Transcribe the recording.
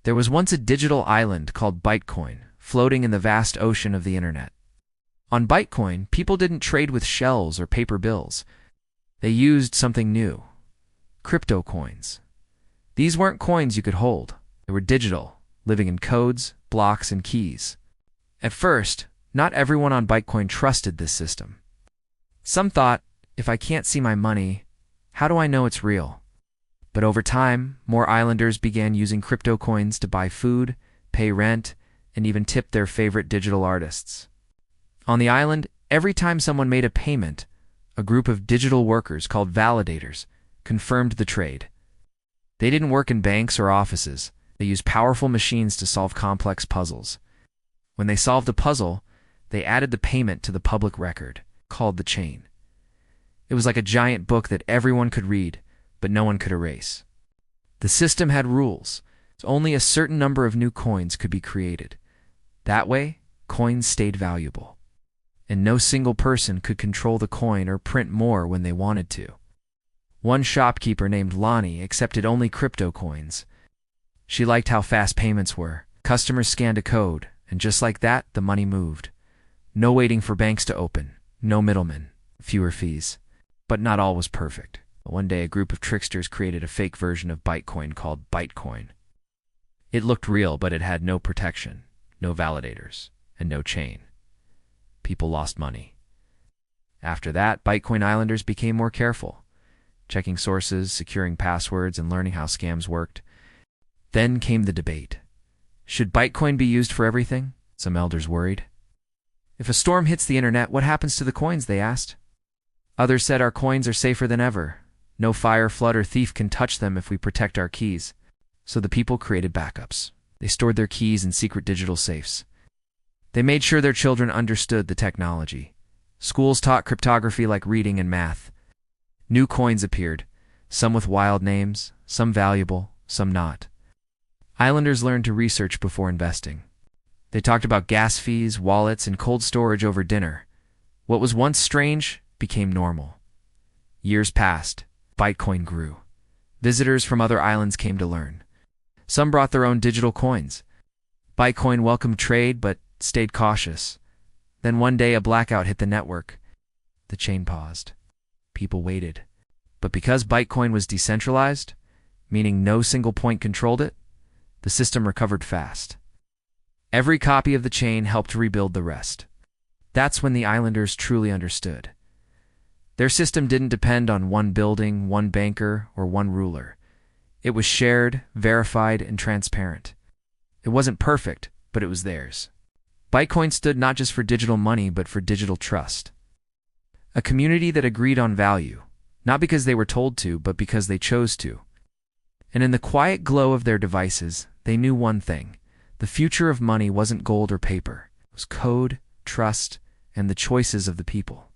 There was once a digital island called Bytecoin, floating in the vast ocean of the internet. On Bytecoin, people didn't trade with shells or paper bills. They used something new: crypto coins. These weren't coins you could hold. They were digital, living in codes, blocks, and keys. At first, not everyone on Bytecoin trusted this system. Some thought, if I can't see my money, how do I know it's real? But over time, more islanders began using crypto coins to buy food, pay rent, and even tip their favorite digital artists. On the island, every time someone made a payment, a group of digital workers called validators confirmed the trade. They didn't work in banks or offices. They used powerful machines to solve complex puzzles. When they solved a puzzle, they added the payment to the public record, called the chain. It was like a giant book that everyone could read, but no one could erase. The system had rules. Only a certain number of new coins could be created. That way, coins stayed valuable. And no single person could control the coin or print more when they wanted to. One shopkeeper named Lonnie accepted only crypto coins. She liked how fast payments were. Customers scanned a code, and just like that, the money moved. No waiting for banks to open, no middlemen, fewer fees. But not all was perfect. One day, a group of tricksters created a fake version of Bytecoin called Bytecoin. It looked real, but it had no protection, no validators, and no chain. People lost money. After that, Bytecoin islanders became more careful, checking sources, securing passwords, and learning how scams worked. Then came the debate. Should Bytecoin be used for everything? Some elders worried. If a storm hits the internet, what happens to the coins? They asked. Others said our coins are safer than ever. No fire, flood, or thief can touch them if we protect our keys. So the people created backups. They stored their keys in secret digital safes. They made sure their children understood the technology. Schools taught cryptography like reading and math. New coins appeared, some with wild names, some valuable, some not. Islanders learned to research before investing. They talked about gas fees, wallets, and cold storage over dinner. What was once strange became normal. Years passed. Bytecoin grew. Visitors from other islands came to learn. Some brought their own digital coins. Bytecoin welcomed trade, but stayed cautious. Then one day a blackout hit the network. The chain paused. People waited. But because Bytecoin was decentralized, meaning no single point controlled it, the system recovered fast. Every copy of the chain helped rebuild the rest. That's when the islanders truly understood. Their system didn't depend on one building, one banker, or one ruler. It was shared, verified, and transparent. It wasn't perfect, but it was theirs. Bytecoin stood not just for digital money, but for digital trust. A community that agreed on value, not because they were told to, but because they chose to. And in the quiet glow of their devices, they knew one thing: the future of money wasn't gold or paper. It was code, trust, and the choices of the people.